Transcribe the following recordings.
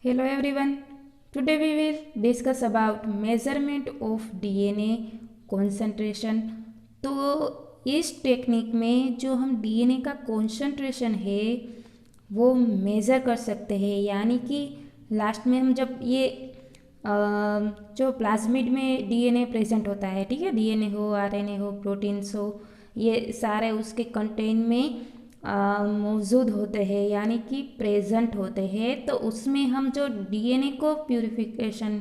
Hello everyone. Today we will discuss about measurement of DNA concentration. तो इस technique में जो हम DNA का कॉन्सेंट्रेशन है वो मेज़र कर सकते हैं, यानी कि लास्ट में हम जब ये जो प्लाज्मिड में DNA प्रेजेंट होता है, ठीक है, DNA हो, RNA हो, प्रोटीन्स हो, ये सारे उसके कंटेन में मौजूद होते हैं, यानी कि प्रेजेंट होते हैं। तो उसमें हम जो डीएनए को प्यूरिफिकेशन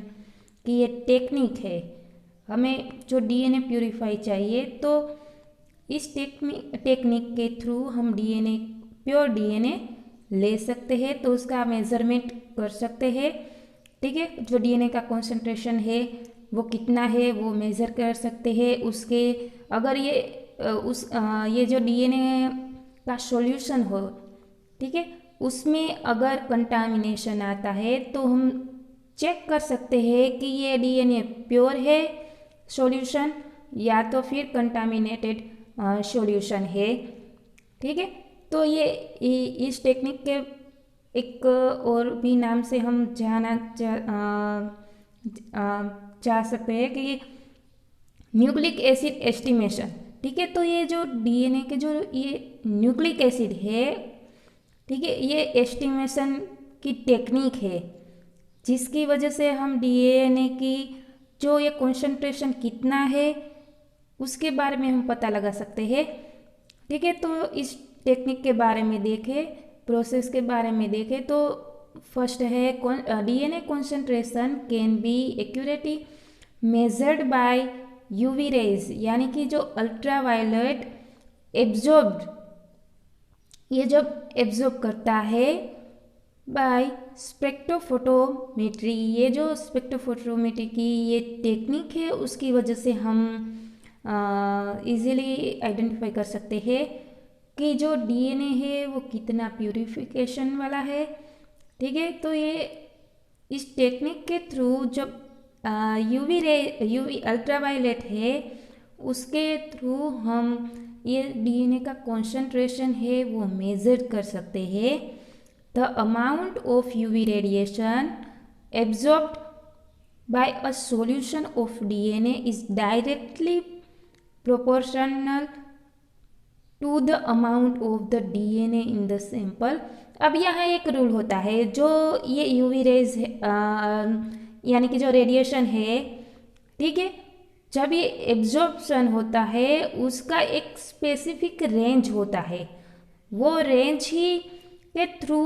की ये टेक्निक है, हमें जो डीएनए प्यूरिफाई चाहिए, तो इस टेक्निक के थ्रू हम डीएनए प्योर डीएनए ले सकते हैं, तो उसका मेज़रमेंट कर सकते हैं। ठीक है, जो डीएनए का कॉन्सेंट्रेशन है वो कितना है वो मेज़र कर सकते हैं। उसके अगर ये ये जो डीएनए का सॉल्यूशन हो, ठीक है, उसमें अगर कंटामिनेशन आता है तो हम चेक कर सकते हैं कि ये डीएनए प्योर है सॉल्यूशन या तो फिर कंटामिनेटेड सॉल्यूशन है। ठीक है, तो ये इस टेक्निक के एक और भी नाम से हम जा सकते हैं कि ये न्यूक्लिक एसिड एस्टिमेशन। ठीक है, तो ये जो डीएनए के जो ये न्यूक्लिक एसिड है, ठीक है, ये एस्टिमेशन की टेक्निक है जिसकी वजह से हम डीएनए की जो ये कॉन्सेंट्रेशन कितना है उसके बारे में हम पता लगा सकते हैं। ठीक है, तो इस टेक्निक के बारे में देखें, प्रोसेस के बारे में देखें, तो फर्स्ट है DNA concentration can be accurately measured by UV rays, यानी कि जो अल्ट्रावायलेट एब्जॉर्ब्ड, ये जब एब्जॉर्ब करता है बाय स्पेक्ट्रोफोटोमेट्री, ये जो स्पेक्ट्रोफोटोमेट्री की ये टेक्निक है उसकी वजह से हम इजीली आइडेंटिफाई कर सकते हैं कि जो डीएनए है वो कितना प्यूरिफिकेशन वाला है। ठीक है, तो ये इस टेक्निक के थ्रू जब यूवी अल्ट्रावायलेट है उसके थ्रू हम ये डीएनए का कॉन्सेंट्रेशन है वो मेजर कर सकते हैं। The amount of UV radiation absorbed by a solution of DNA is directly proportional to the amount of the DNA in the sample। अब यहाँ एक रूल होता है, जो ये यूवी रेज यानी कि जो रेडिएशन है, ठीक है, जब ये एब्जॉर्प्शन होता है उसका एक स्पेसिफिक रेंज होता है, वो रेंज ही के थ्रू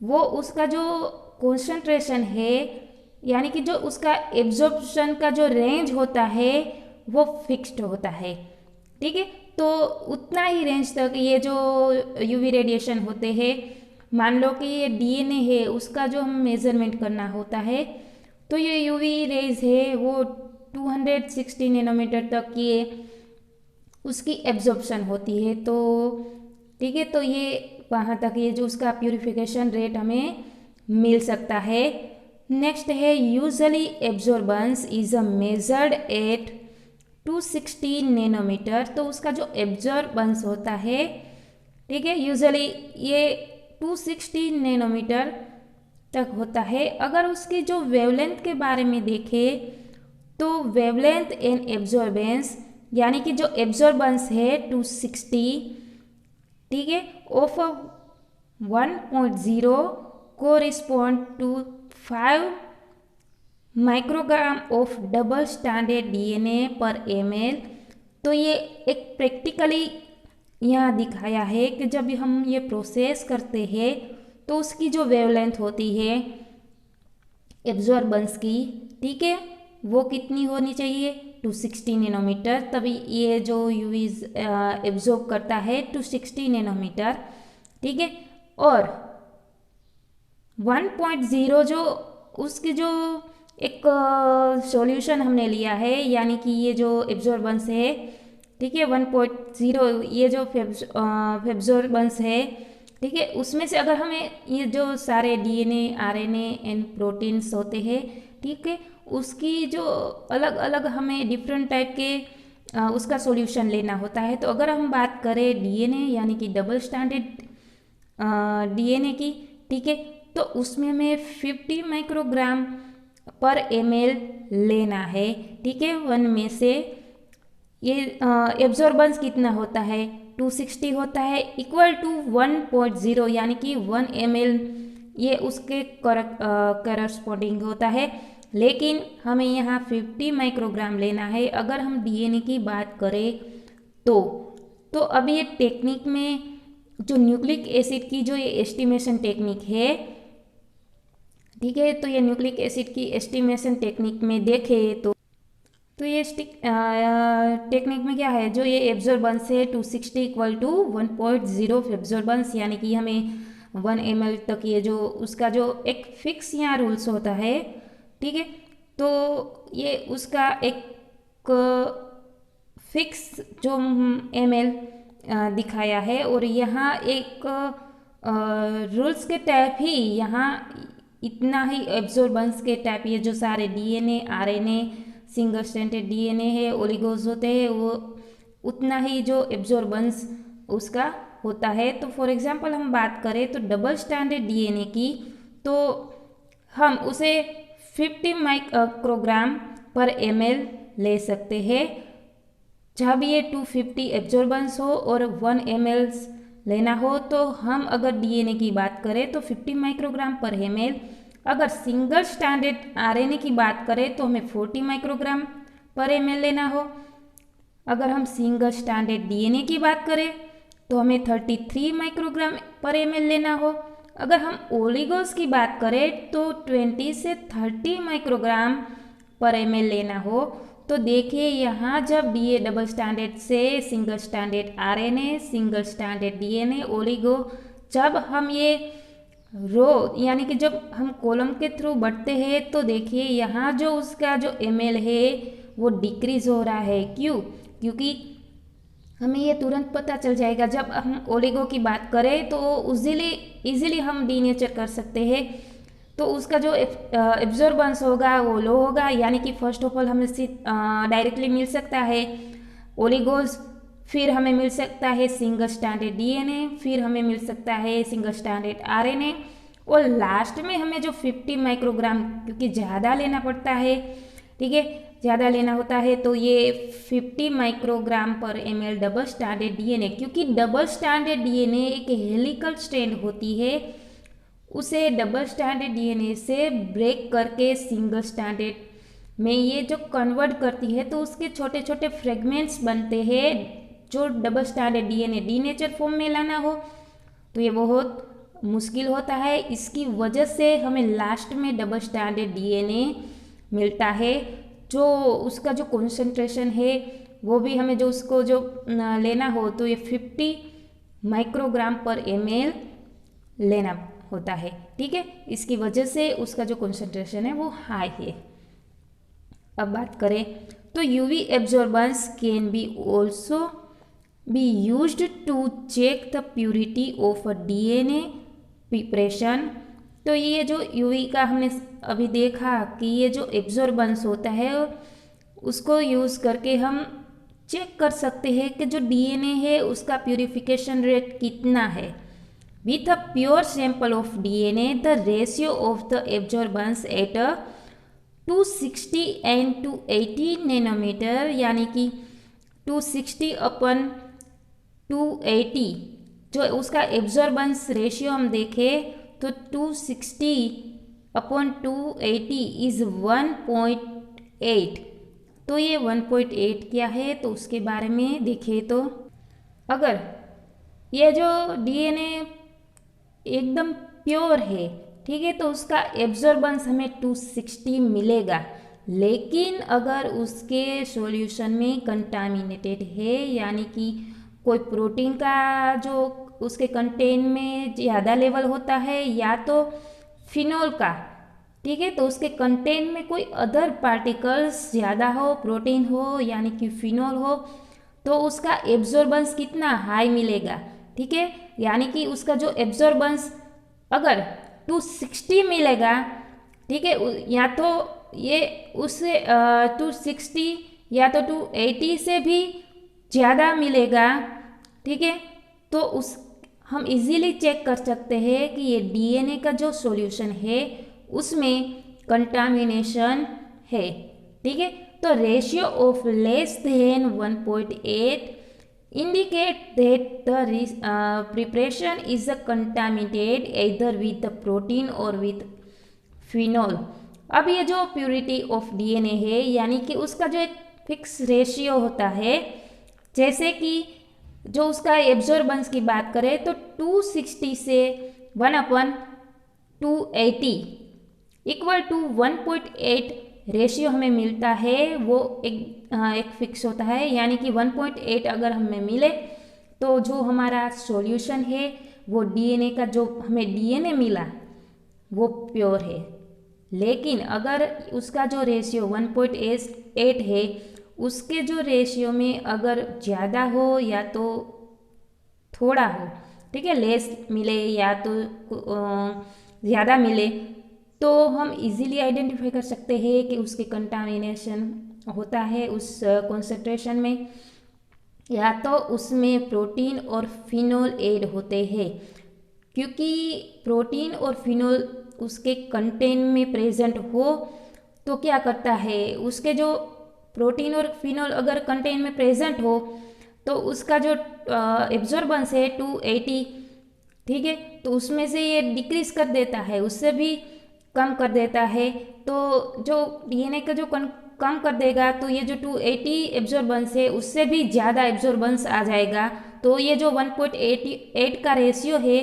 वो उसका जो कॉन्सेंट्रेशन है, यानी कि जो उसका एब्जॉर्प्शन का जो रेंज होता है वो फिक्स्ड होता है। ठीक है, तो उतना ही रेंज तक ये जो यूवी रेडिएशन होते हैं, मान लो कि ये डीएनए है उसका जो हम मेजरमेंट करना होता है, तो ये यूवी रेज है वो 260 नैनोमीटर तक ये उसकी एब्जॉर्प्शन होती है। तो ठीक है, तो ये वहाँ तक ये जो उसका प्यूरिफिकेशन रेट हमें मिल सकता है। नेक्स्ट है usually absorbance is a measured at 260 nanometre, तो उसका जो एब्जॉर्बेंस होता है, ठीक है, यूजली ये 260 नैनोमीटर तक होता है। अगर उसकी जो वेवलेंथ के बारे में देखें तो वेवलेंथ एंड एब्जॉर्बेंस, यानी कि जो एब्जॉर्बेंस है 260, ठीक है, of 1.0 correspond to 5 microgram of double standard DNA पर ml। तो ये एक प्रैक्टिकली यहाँ दिखाया है कि जब हम ये प्रोसेस करते हैं तो उसकी जो वेवलेंथ होती है एब्जॉर्बेंस की, ठीक है, वो कितनी होनी चाहिए 260 नैनोमीटर, तभी ये जो यूवी एब्जॉर्ब करता है 260 नैनोमीटर। ठीक है, और 1.0 जो उसकी जो एक सॉल्यूशन हमने लिया है, यानी कि ये जो एब्जॉर्बेंस है, ठीक है, 1.0 ये जो एब्जॉर्बेंस है, ठीक है, उसमें से अगर हमें ये जो सारे डीएनए आरएनए एंड प्रोटीन्स होते हैं, ठीक है, उसकी जो अलग अलग हमें डिफरेंट टाइप के उसका सॉल्यूशन लेना होता है। तो अगर हम बात करें डीएनए यानी कि डबल स्टैंडर्ड डीएनए की, ठीक है, तो उसमें हमें 50 माइक्रोग्राम पर ml लेना है, ठीक है। 1 में से ये एब्जॉर्बेंस कितना होता है, 260 होता है, इक्वल टू 1.0 यानी कि 1 ml, ये उसके करस्पॉन्डिंग होता है। लेकिन हमें यहाँ 50 माइक्रोग्राम लेना है अगर हम डीएनए की बात करें तो अब ये टेक्निक में जो न्यूक्लिक एसिड की जो ये एस्टिमेशन टेक्निक है, ठीक है, तो ये न्यूक्लिक एसिड की एस्टिमेशन टेक्निक में देखें तो ये टेक्निक में क्या है, जो ये एब्जॉर्बेंस है 260 इक्वल टू 1.0 एब्जॉर्बेंस, यानी कि हमें 1 ml तक ये जो उसका जो एक फिक्स यहाँ रूल्स होता है, ठीक है। तो ये उसका एक फिक्स जो ml दिखाया है, और यहाँ एक रूल्स के टाइप ही यहाँ इतना ही एब्जॉर्बेंस के टाइप, ये जो सारे DNA RNA single stranded DNA है, ओलिगोज होते हैं, वो उतना ही जो एब्जॉर्बेंस उसका होता है। तो फॉर एग्जांपल हम बात करें तो डबल स्ट्रैंडेड डीएनए की, तो हम उसे 50 माइक्रोग्राम पर ml ले सकते हैं जब ये 250 एब्जॉर्बेंस हो और 1 ml लेना हो। तो हम अगर डीएनए की बात करें तो 50 माइक्रोग्राम पर ml, अगर सिंगल स्ट्रैंडेड आरएनए की बात करें तो हमें 40 माइक्रोग्राम पर ml लेना हो। अगर हम सिंगल स्ट्रैंडेड डीएनए की बात करें तो हमें 33 माइक्रोग्राम पर ml लेना हो। अगर हम ओलिगोस की बात करें तो 20 से 30 माइक्रोग्राम पर ml लेना हो। तो देखिए यहाँ जब डीए डबल स्टैंडर्ड से single standard RNA, single standard DNA, oligo, जब हम ये रो यानी कि जब हम कॉलम के थ्रू बढ़ते हैं तो देखिए यहाँ जो उसका जो ml है वो डिक्रीज हो रहा है। क्यों? क्योंकि हमें ये तुरंत पता चल जाएगा जब हम ओलिगो की बात करें तो इजीली हम डीनेचर कर सकते हैं, तो उसका जो एब्जॉर्बेंस होगा वो लो होगा, यानी कि फर्स्ट ऑफ ऑल हमें डायरेक्टली मिल सकता है ओलिगोज, फिर हमें मिल सकता है सिंगल स्ट्रैंडेड डीएनए, फिर हमें मिल सकता है सिंगल स्ट्रैंडेड आरएनए, और लास्ट में हमें जो 50 माइक्रोग्राम, क्योंकि ज़्यादा लेना पड़ता है, ठीक है, ज़्यादा लेना होता है, तो ये 50 माइक्रोग्राम पर ml डबल स्ट्रैंडेड डीएनए, क्योंकि डबल स्ट्रैंडेड डीएनए एक हेलिकल स्ट्रैंड होती है, उसे डबल स्ट्रैंडेड डीएनए से ब्रेक करके सिंगल स्ट्रैंडेड में ये जो कन्वर्ट करती है तो उसके छोटे छोटे फ्रेगमेंट्स बनते हैं। जो double stranded DNA denature form में लाना हो तो ये बहुत मुश्किल होता है, इसकी वजह से हमें लास्ट में डबल स्ट्रैंडेड डीएनए मिलता है। जो उसका जो कॉन्सेंट्रेशन है वो भी हमें जो उसको जो लेना हो तो ये 50 माइक्रोग्राम पर ml लेना होता है, ठीक है। इसकी वजह से उसका जो कॉन्सेंट्रेशन है वो हाई है। अब बात करें तो UV absorbance can be also be used to check the purity of a DNA preparation. तो ये जो यूवी का हमने अभी देखा कि ये जो एब्जॉर्बेंस होता है उसको यूज़ करके हम चेक कर सकते हैं कि जो डीएनए है उसका प्यूरिफिकेशन रेट कितना है। With a pure sample of DNA, the ratio of the absorbance at 260 and 280 nanometer, यानी कि 260 अपन 280, जो उसका एब्जॉर्बेंस रेशियो हम देखें तो 260 अपन 280 इज़ 1.8। तो ये 1.8 क्या है तो उसके बारे में देखें तो अगर ये जो डीएनए एकदम प्योर है, ठीक है, तो उसका एब्जॉर्बेंस हमें 260 मिलेगा। लेकिन अगर उसके सॉल्यूशन में कंटामिनेटेड है, यानी कि कोई प्रोटीन का जो उसके कंटेंट में ज़्यादा लेवल होता है या तो फिनॉल का, ठीक है, तो उसके कंटेंट में कोई अदर पार्टिकल्स ज़्यादा हो, प्रोटीन हो यानी कि फिनॉल हो, तो उसका एब्जॉर्बेंस कितना हाई मिलेगा, ठीक है। यानी कि उसका जो एब्जॉर्बेंस अगर 260 मिलेगा, ठीक है, या तो ये उससे 260 या तो 280 से भी ज़्यादा मिलेगा, ठीक है, तो उस हम इजीली चेक कर सकते हैं कि ये डीएनए का जो सॉल्यूशन है उसमें कंटामिनेशन है। ठीक है, तो ratio of less than 1.8 indicate that the preparation is contaminated either with the protein or with phenol। अब ये जो प्योरिटी ऑफ डीएनए है यानी कि उसका जो एक फिक्स रेशियो होता है, जैसे कि जो उसका एब्जॉर्बेंस की बात करें तो 260 से 1/280 इक्वल टू 1.8 रेशियो हमें मिलता है। वो एक फिक्स होता है, यानी कि 1.8 अगर हमें मिले तो जो हमारा सॉल्यूशन है वो डीएनए का जो हमें डीएनए मिला वो प्योर है। लेकिन अगर उसका जो रेशियो 1.8 है, उसके जो रेशियो में अगर ज़्यादा हो या तो थोड़ा हो, ठीक है, लेस मिले या तो ज़्यादा मिले, तो हम इजीली आइडेंटिफाई कर सकते हैं कि उसके कंटामिनेशन होता है उस कॉन्सेंट्रेशन में, या तो उसमें प्रोटीन और फिनोल ऐड होते हैं। क्योंकि प्रोटीन और फिनोल उसके कंटेंट में प्रेजेंट हो तो क्या करता है, उसके जो प्रोटीन और फिनोल अगर कंटेंट में प्रेजेंट हो तो उसका जो एब्जॉर्बेंस है 280, ठीक है, तो उसमें से ये डिक्रीज कर देता है, उससे भी कम कर देता है। तो जो डीएनए का जो कम कर देगा तो ये जो 280 एब्जॉर्बेंस है उससे भी ज़्यादा एब्जॉर्बेंस आ जाएगा। तो ये जो 1.88 का रेशियो है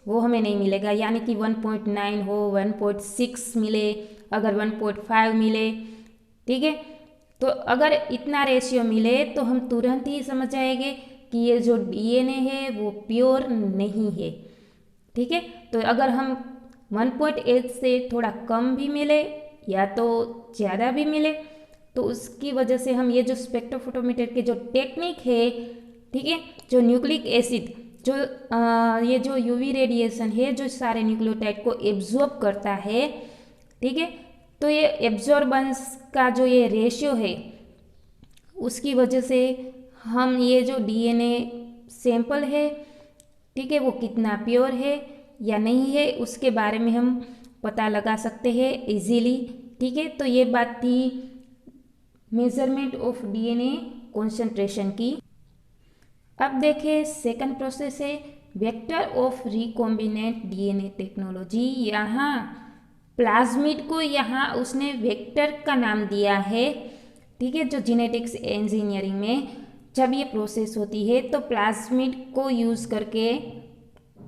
वो हमें नहीं मिलेगा, यानी कि 1.9 हो, 1.6 मिले, अगर 1.5 मिले, ठीक है। तो अगर इतना रेशियो मिले तो हम तुरंत ही समझ जाएंगे कि ये जो डीएनए है वो प्योर नहीं है। ठीक है, तो अगर हम 1.8 से थोड़ा कम भी मिले या तो ज़्यादा भी मिले तो उसकी वजह से हम ये जो स्पेक्ट्रोफोटोमीटर के जो टेक्निक है, ठीक है, जो न्यूक्लिक एसिड जो ये जो यूवी रेडिएशन है जो सारे न्यूक्लियोटाइड को एब्जॉर्ब करता है, ठीक है, तो ये एब्जॉर्बेंस का जो ये रेशियो है उसकी वजह से हम ये जो डीएनए सैंपल है, ठीक है, वो कितना प्योर है या नहीं है उसके बारे में हम पता लगा सकते हैं इजीली। ठीक है, तो ये बात थी मेजरमेंट ऑफ डीएनए कॉन्सेंट्रेशन की। अब देखें सेकंड प्रोसेस है vector of recombinant DNA technology. यहाँ प्लाज्मिड को यहाँ उसने वेक्टर का नाम दिया है, ठीक है, जो जेनेटिक्स इंजीनियरिंग में जब ये प्रोसेस होती है तो प्लाज्मिड को यूज़ करके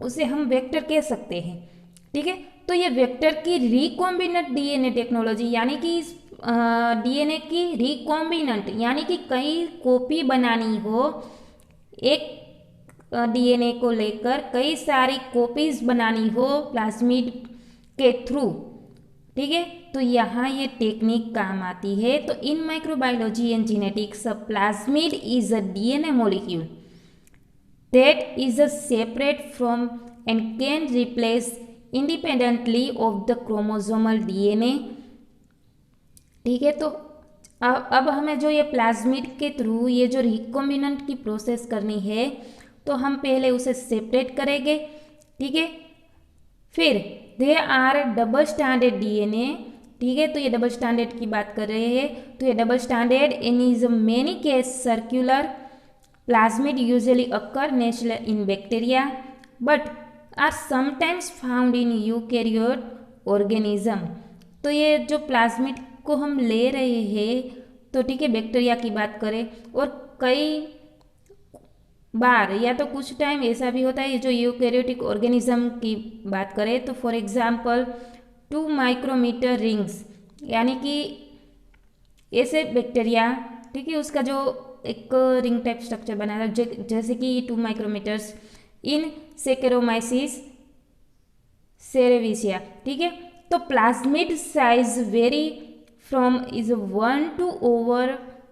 उसे हम वेक्टर कह सकते हैं। ठीक है, तो ये वेक्टर की रिकॉम्बिनेंट डीएनए टेक्नोलॉजी, यानी कि डीएनए की रिकॉम्बिनेंट यानी कि कई कॉपी बनानी हो, एक डीएनए को लेकर कई सारी कॉपीज बनानी हो प्लाज्मिड के थ्रू, ठीक है, तो यहाँ ये टेक्निक काम आती है। तो इन microbiology and genetics plasmid is a DNA molecule that is separate from and can replace independently of the chromosomal DNA। ठीक है, तो अब हमें जो ये प्लाज्मिड के थ्रू ये जो रिकॉम्बिनेंट की प्रोसेस करनी है तो हम पहले उसे सेपरेट करेंगे। ठीक है, फिर they are double standard DNA, ठीक है, तो ये डबल स्टैंडर्ड की बात कर रहे हैं, तो ये double standard in is many case circular. Plasmid usually occur naturally in bacteria but are sometimes found in eukaryote organism। तो ये जो प्लाज्मिड को हम ले रहे हैं तो ठीक है बैक्टीरिया की बात करें, और कई बार या तो कुछ टाइम ऐसा भी होता है ये जो यूकैरियोटिक ऑर्गेनिज्म की बात करें तो फॉर एग्जांपल 2 माइक्रोमीटर रिंग्स, यानी कि ऐसे बैक्टीरिया, ठीक है, उसका जो एक रिंग टाइप स्ट्रक्चर बना है जैसे कि 2 माइक्रोमीटर्स इन सेकेरोमाइसिस सेरेविसिया। ठीक है, तो plasmid size very from is 1 to over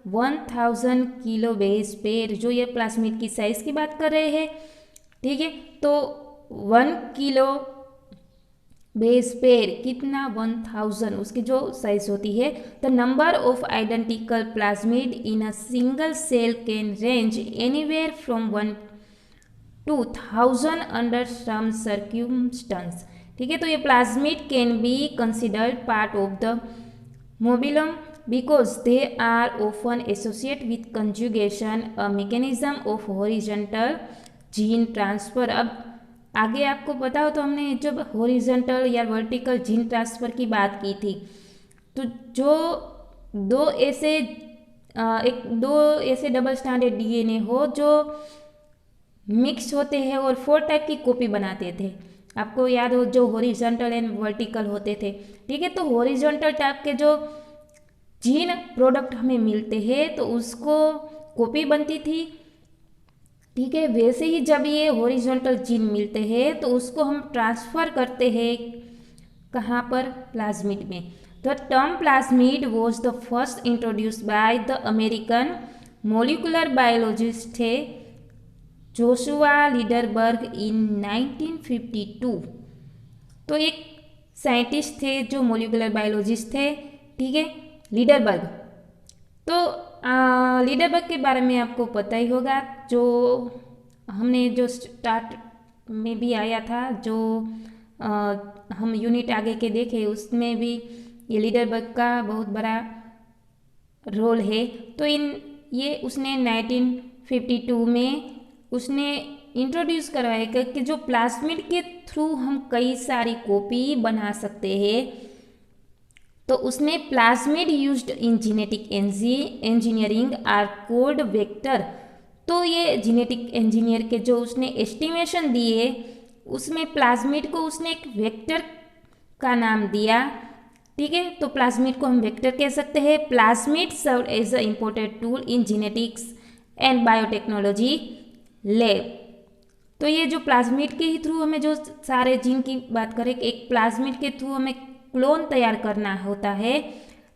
1000 kilo base pair. जो ये प्लाज्मिड की साइज की बात कर रहे हैं, ठीक है, तो 1 किलो बेस पेयर कितना 1000 उसकी जो साइज होती है। The number of identical plasmid in a single cell can range anywhere from 1 2000 under some circumstance. ठीक है, तो ये plasmid can be considered part of the mobilome because they are often associate with conjugation a mechanism of horizontal gene transfer. अब आगे आपको पता हो तो हमने जब हॉरिजॉन्टल या वर्टिकल जीन ट्रांसफर की बात की थी, तो जो दो ऐसे डबल स्ट्रैंडेड डीएनए हो जो मिक्स होते हैं और 4 टाइप की कॉपी बनाते थे। आपको याद हो जो हॉरिजॉन्टल एंड वर्टिकल होते थे। ठीक है, तो हॉरिजॉन्टल टाइप के जो जीन प्रोडक्ट हमें मिलते हैं तो उसको कॉपी बनती थी। ठीक है, वैसे ही जब ये हॉरिजॉन्टल जीन मिलते हैं तो उसको हम ट्रांसफ़र करते हैं कहाँ पर, प्लाज्मिड में। The term plasmid was the first introduced by the American molecular biologist थे जोशुआ लीडरबर्ग इन 1952। तो एक साइंटिस्ट थे जो मोलिकुलर बायोलॉजिस्ट थे, ठीक है, लीडरबर्ग। तो लीडरबर्ग के बारे में आपको पता ही होगा, जो हमने जो स्टार्ट में भी आया था, जो हम यूनिट आगे के देखे उसमें भी ये लीडरबर्ग का बहुत बड़ा रोल है। तो ये उसने 1952 में उसने इंट्रोड्यूस करवाया कि जो प्लाज्मिड के थ्रू हम कई सारी कॉपी बना सकते हैं। तो उसने plasmid used in genetic engineering are called vector. तो ये जेनेटिक इंजीनियर के जो उसने एस्टिमेशन दिए उसमें प्लाज्मिड को उसने एक वेक्टर का नाम दिया। ठीक है, तो प्लाज्मिड को हम वेक्टर कह सकते हैं। Plasmid serve as a important tool in genetics and biotechnology lab. तो ये जो प्लाज्मिड के ही थ्रू हमें जो सारे जीन की बात करें, एक प्लाज्मिड के थ्रू हमें क्लोन तैयार करना होता है।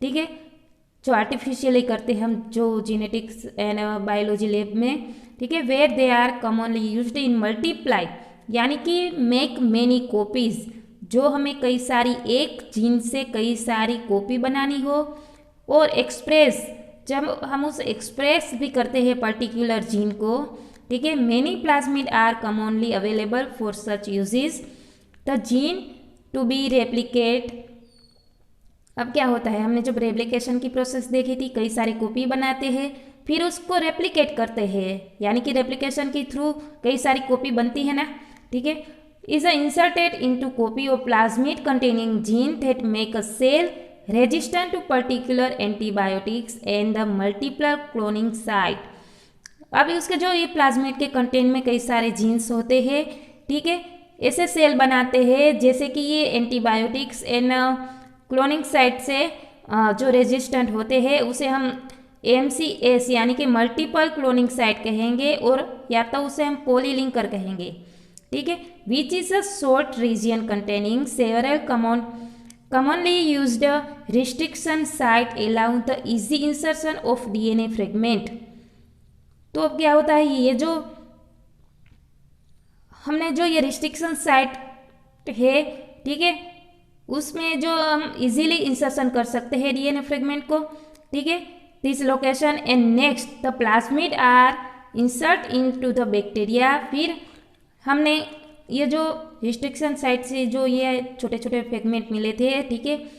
ठीक है, जो आर्टिफिशियली करते हैं हम जो जेनेटिक्स एंड बायोलॉजी लैब में। ठीक है, where they are commonly used in multiply, यानी कि मेक मेनी कॉपीज, जो हमें कई सारी एक जीन से कई सारी कॉपी बनानी हो। और एक्सप्रेस, जब हम उस एक्सप्रेस भी करते हैं पर्टिकुलर जीन को। ठीक है, many plasmid are commonly available for such uses the gene to be replicate. अब क्या होता है, हमने जब रेप्लिकेशन की प्रोसेस देखी थी, कई सारी कॉपी बनाते हैं फिर उसको रेप्लिकेट करते हैं, यानी कि रेप्लिकेशन के थ्रू कई सारी कॉपी बनती है ना। ठीक है, is inserted into copy of plasmid containing gene that make a cell resistant to particular antibiotics and the multiple cloning site। अब उसके जो ये प्लाज्मिड के कंटेंट में कई सारे जीन्स होते हैं। ठीक है, ऐसे सेल बनाते हैं जैसे कि ये एंटीबायोटिक्स एंड क्लोनिंग साइट से जो रेजिस्टेंट होते हैं उसे हम MCS यानी कि मल्टीपल क्लोनिंग साइट कहेंगे, और या तो उसे हम पॉलीलिंकर कहेंगे। ठीक है, which is a short reason containing several commonly used restriction site allow the easy insertion of DNA fragment। तो अब क्या होता है, ये जो हमने जो ये रिस्ट्रिक्शन साइट है, ठीक है, उसमें जो हम इजीली इंसर्शन कर सकते हैं DNA फ्रेगमेंट को। ठीक है, this location and next the plasmid are insert into the bacteria. फिर हमने ये जो रिस्ट्रिक्शन साइट से जो ये छोटे छोटे फ्रेगमेंट मिले थे, ठीक है,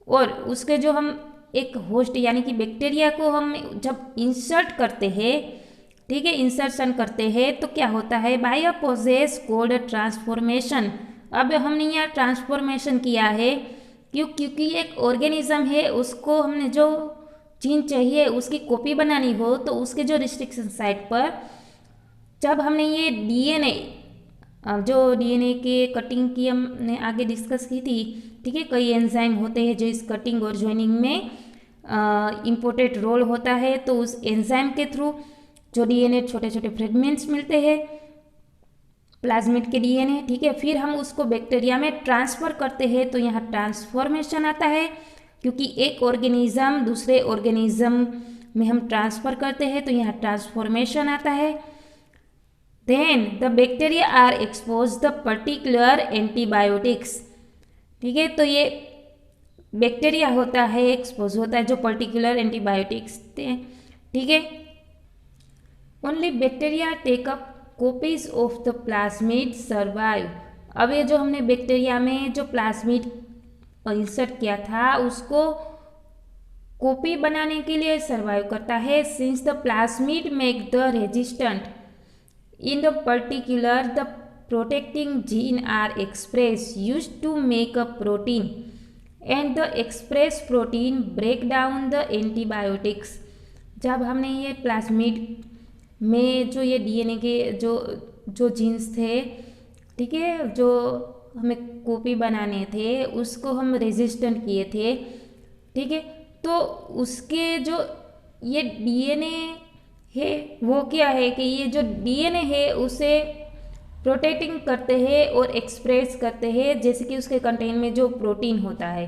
और उसके जो हम एक होस्ट यानी कि बैक्टीरिया को हम जब इंसर्ट करते हैं, ठीक है, इंसर्शन करते हैं, तो क्या होता है, by a process called transformation. अब हमने यहाँ ट्रांसफॉर्मेशन किया है क्योंकि एक ऑर्गेनिज्म है, उसको हमने जो जीन चाहिए उसकी कॉपी बनानी हो, तो उसके जो रिस्ट्रिक्शन साइट पर जब हमने ये DNA जो DNA के कटिंग की हमने आगे डिस्कस की थी। ठीक है, कई एंजाइम होते हैं जो इस कटिंग और जॉइनिंग में इम्पोर्टेंट रोल होता है। तो उस एंजाइम के थ्रू जो DNA छोटे छोटे फ्रेगमेंट्स मिलते हैं प्लाज्मिड के DNA। ठीक है, फिर हम उसको बैक्टीरिया में ट्रांसफ़र करते हैं, तो यहाँ ट्रांसफॉर्मेशन आता है, क्योंकि एक ऑर्गेनिज्म दूसरे ऑर्गेनिज्म में हम ट्रांसफ़र करते हैं, तो यहाँ ट्रांसफॉर्मेशन आता है। Then the bacteria are exposed the particular antibiotics। ठीक है, तो ये बैक्टीरिया होता है, एक्सपोज होता है जो पर्टिकुलर एंटीबायोटिक्स थे। ठीक है, only bacteria take up copies of the plasmid survive. अब ये जो हमने बैक्टीरिया में जो प्लाज्मिड इंसर्ट किया था उसको कॉपी बनाने के लिए सर्वाइव करता है। Since the plasmid make the resistant in the particular the protecting gene are express used to make a protein and the express protein break down the antibiotics. जब हमने ये प्लाज्मिड में जो ये डीएनए के जो जीन्स थे, ठीक है, जो हमें कॉपी बनाने थे उसको हम रेजिस्टेंट किए थे, ठीक है, तो उसके जो ये डीएनए है वो क्या है कि ये जो डीएनए है उसे प्रोटेक्टिंग करते हैं और एक्सप्रेस करते हैं, जैसे कि उसके कंटेन में जो प्रोटीन होता है,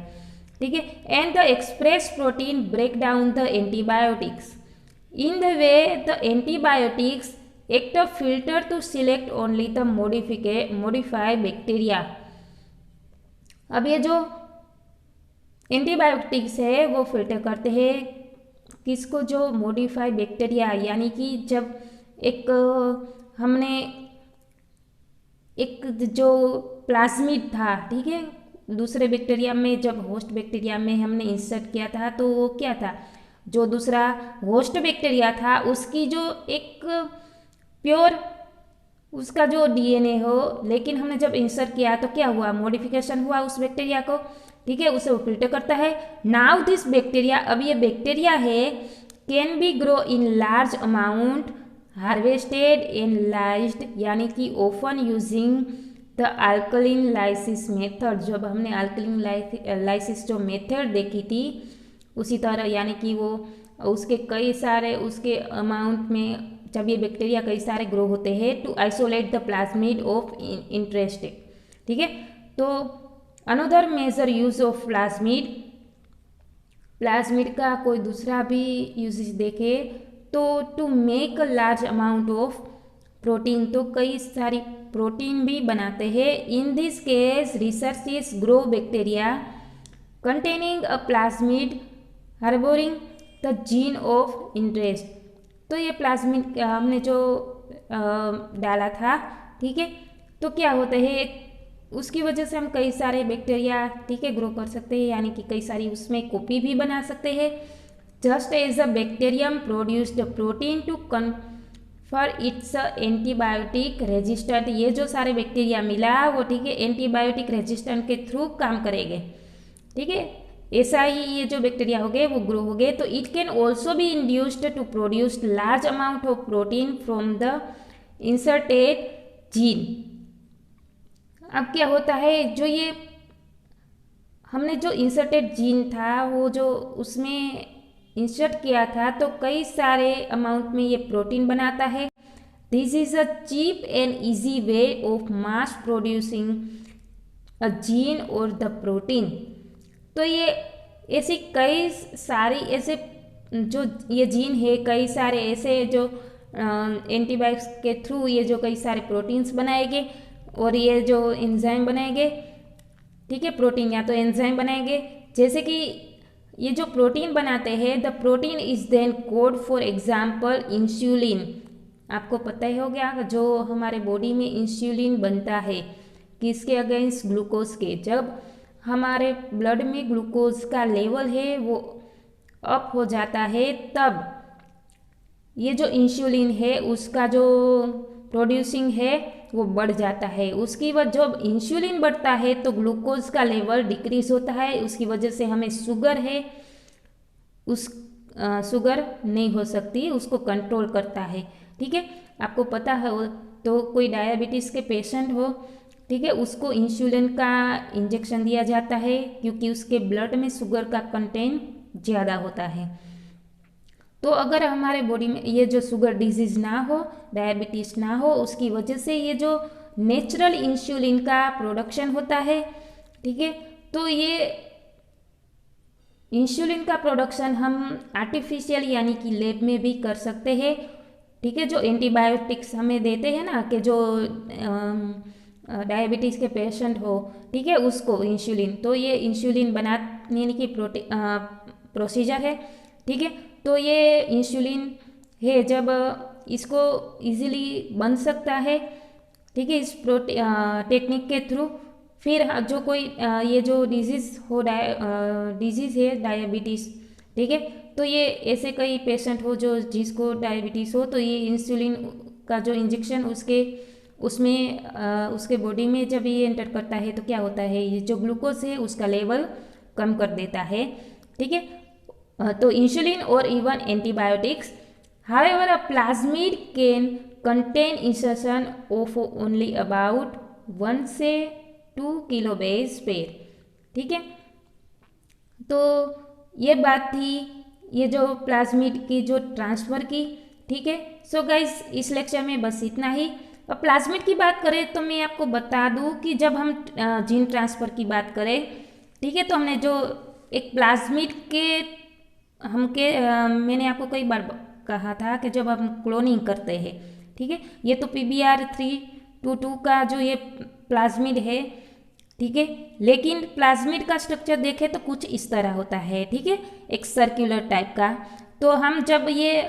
ठीक है, and the express protein break down the antibiotics in the way the antibiotics act a filter to select only the modify bacteria. अब ये जो एंटीबायोटिक्स है वो फिल्टर करते हैं किसको, जो मॉडिफाई बैक्टीरिया, यानी कि जब हमने एक जो प्लाज्मिड था, ठीक है, दूसरे बैक्टीरिया में जब होस्ट बैक्टीरिया में हमने इंसर्ट किया था तो वो क्या था, जो दूसरा होस्ट बैक्टीरिया था उसकी जो एक प्योर उसका जो डीएनए हो, लेकिन हमने जब इंसर्ट किया तो क्या हुआ, मॉडिफिकेशन हुआ उस बैक्टीरिया को, ठीक है, उसे वो फिल्टर करता है। नाउ दिस बैक्टीरिया, अब ये बैक्टीरिया है, can be grow in large amount harvested analysed, यानी कि often using the alkaline lysis method. जब हमने अल्कलीन लाइसिस जो मेथड देखी थी उसी तरह, यानी कि वो उसके कई सारे उसके अमाउंट में जब ये बैक्टीरिया कई सारे ग्रो होते हैं to isolate the plasmid of interest, ठीक है। तो another major use of plasmid का कोई दूसरा भी यूजेज देखे तो to make a large amount of protein, तो कई सारी प्रोटीन भी बनाते हैं। In this case researchers grow bacteria containing a plasmid harbouring the gene of interest. तो ये प्लाज्मिड हमने जो डाला था, ठीक है, तो क्या होता है उसकी वजह से हम कई सारे बैक्टीरिया, ठीक है, ग्रो कर सकते हैं, यानी कि कई सारी उसमें कॉपी भी बना सकते हैं। Just as a bacterium produced protein to confer its antibiotic resistant, ये जो सारे बैक्टीरिया मिला वो, ठीक है, एंटीबायोटिक रेजिस्टेंट के थ्रू काम करेंगे, ठीक है, ऐसा ही ये जो बैक्टीरिया हो गए वो ग्रो हो गए। तो it can also be induced to produce large amount of protein from the inserted gene. अब क्या होता है, जो ये हमने जो इंसर्टेड जीन था वो जो उसमें इंसर्ट किया था तो कई सारे अमाउंट में ये प्रोटीन बनाता है। This is a cheap and easy way of mass producing a gene और द प्रोटीन। तो ये ऐसी कई सारी ऐसे जो ये जीन है, कई सारे ऐसे जो एंटीबायोटिक्स के थ्रू ये जो कई सारे प्रोटीन्स बनाएंगे और ये जो एंजाइम बनाएंगे, ठीक है, प्रोटीन या तो एंजाइम बनाएंगे, जैसे कि ये जो प्रोटीन बनाते हैं the protein is then code for example insulin. आपको पता ही हो गया जो हमारे बॉडी में इंसुलिन बनता है किसके अगेंस्ट, ग्लूकोज के। जब हमारे ब्लड में ग्लूकोज का लेवल है वो अप हो जाता है तब ये जो इंसुलिन है उसका जो प्रोड्यूसिंग है वो बढ़ जाता है। उसकी वजह जब इंसुलिन बढ़ता है तो ग्लूकोज का लेवल डिक्रीज होता है, उसकी वजह से हमें शुगर है उस शुगर नहीं हो सकती, उसको कंट्रोल करता है, ठीक है। आपको पता है तो कोई डायबिटीज़ के पेशेंट हो, ठीक है, उसको इंसुलिन का इंजेक्शन दिया जाता है क्योंकि उसके ब्लड में शुगर का कंटेंट ज़्यादा होता है। तो अगर हमारे बॉडी में ये जो शुगर डिजीज़ ना हो, डायबिटीज़ ना हो, उसकी वजह से ये जो नेचुरल इंसुलिन का प्रोडक्शन होता है, ठीक है, तो ये इंसुलिन का प्रोडक्शन हम आर्टिफिशियल यानी कि लैब में भी कर सकते हैं, ठीक है। जो एंटीबायोटिक्स हमें देते हैं ना कि जो डायबिटीज़ के पेशेंट हो, ठीक है, उसको इंसुलिन, तो ये इंसुलिन बनाने की प्रोसीजर है, ठीक है। तो ये इंसुलिन है जब इसको इजीली बन सकता है, ठीक है, इस टेक्निक के थ्रू। फिर जो कोई ये जो डिजीज़ हो डिजीज़ है डायबिटीज़, ठीक है, तो ये ऐसे कई पेशेंट हो जो जिसको डायबिटीज़ हो, तो ये इंसुलिन का जो इंजेक्शन उसके बॉडी में जब ये एंटर करता है तो क्या होता है, ये जो ग्लूकोज है उसका लेवल कम कर देता है, ठीक है। तो इंसुलिन और even antibiotics, however a plasmid can contain insertion of only about 1 से 2 किलो बेस पेयर, ठीक है। तो ये बात थी ये जो प्लाज्मिड की जो ट्रांसफ़र की, ठीक है। सो गाइस इस लेक्चर में बस इतना ही। अब प्लाज्मिड की बात करें तो मैं आपको बता दूं कि जब हम जीन ट्रांसफ़र की बात करें, ठीक है, तो हमने जो एक प्लाज्मिड के मैंने आपको कई बार कहा था कि जब हम क्लोनिंग करते हैं, ठीक है, ये तो PBR322 का जो ये प्लाज्मिड है, ठीक है, लेकिन प्लाज्मिड का स्ट्रक्चर देखें तो कुछ इस तरह होता है, ठीक है, एक सर्कुलर टाइप का। तो हम जब ये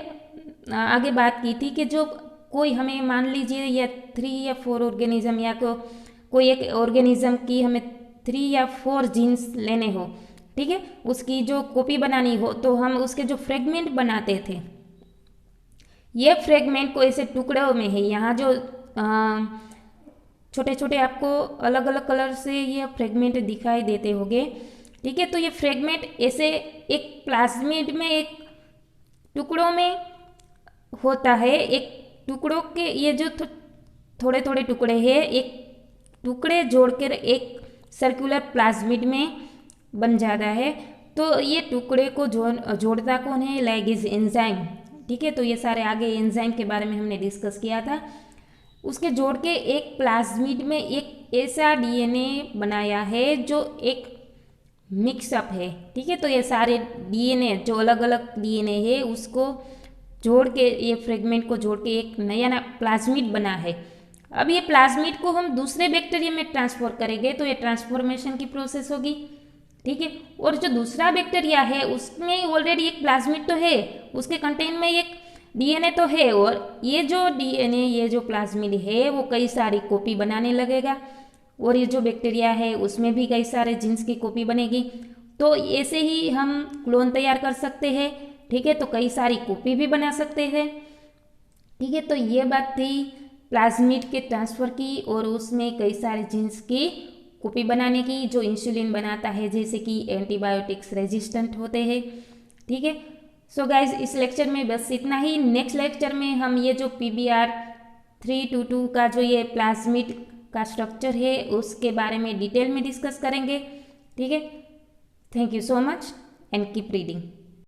आगे बात की थी कि जो कोई हमें मान लीजिए या 3 या 4 ऑर्गेनिज्म या कोई एक ऑर्गेनिज्म की हमें 3 या 4 जीन्स लेने हो, ठीक है, उसकी जो कॉपी बनानी हो, तो हम उसके जो फ्रेगमेंट बनाते थे, ये फ्रेगमेंट को ऐसे टुकड़ों में है, यहाँ जो छोटे छोटे आपको अलग अलग कलर से ये फ्रेगमेंट दिखाई देते होंगे, ठीक है। तो ये फ्रेगमेंट ऐसे एक प्लाज्मिड में एक टुकड़ों में होता है, एक टुकड़ों के ये जो थोड़े थोड़े टुकड़े हैं, एक टुकड़े जोड़कर एक सर्कुलर प्लाज्मिड में बन जाता है। तो ये टुकड़े को जोड़ता कौन है, लैगेज एंजाइम, ठीक है। तो ये सारे आगे एंजाइम के बारे में हमने डिस्कस किया था। उसके जोड़ के एक प्लाज्मिड में एक ऐसा DNA बनाया है जो एक मिक्सअप है, ठीक है। तो ये सारे DNA जो अलग अलग DNA है उसको जोड़ के, ये फ्रेगमेंट को जोड़ के एक नया प्लाज्मिड बना है। अब ये प्लाज्मिड को हम दूसरे बैक्टीरिया में ट्रांसफर करेंगे तो ये ट्रांसफॉर्मेशन की प्रोसेस होगी, ठीक है। और जो दूसरा बैक्टीरिया है उसमें ऑलरेडी एक प्लाज्मिड तो है, उसके कंटेन में एक DNA तो है, और ये जो DNA ये जो प्लाज्मिड है वो कई सारी कॉपी बनाने लगेगा, और ये जो बैक्टीरिया है उसमें भी कई सारे जीन्स की कॉपी बनेगी। तो ऐसे ही हम क्लोन तैयार कर सकते हैं, ठीक है, तो कई सारी कॉपी भी बना सकते हैं, ठीक है। तो ये बात थी प्लाज्मिड के ट्रांसफ़र की, और उसमें कई सारे जीन्स की कॉपी बनाने की जो इंसुलिन बनाता है, जैसे कि एंटीबायोटिक्स रेजिस्टेंट होते हैं, ठीक है। सो गाइज इस लेक्चर में बस इतना ही। नेक्स्ट लेक्चर में हम ये जो PBR322 का जो ये प्लाज्मिड का स्ट्रक्चर है उसके बारे में डिटेल में डिस्कस करेंगे, ठीक है। Thank you so much and keep reading.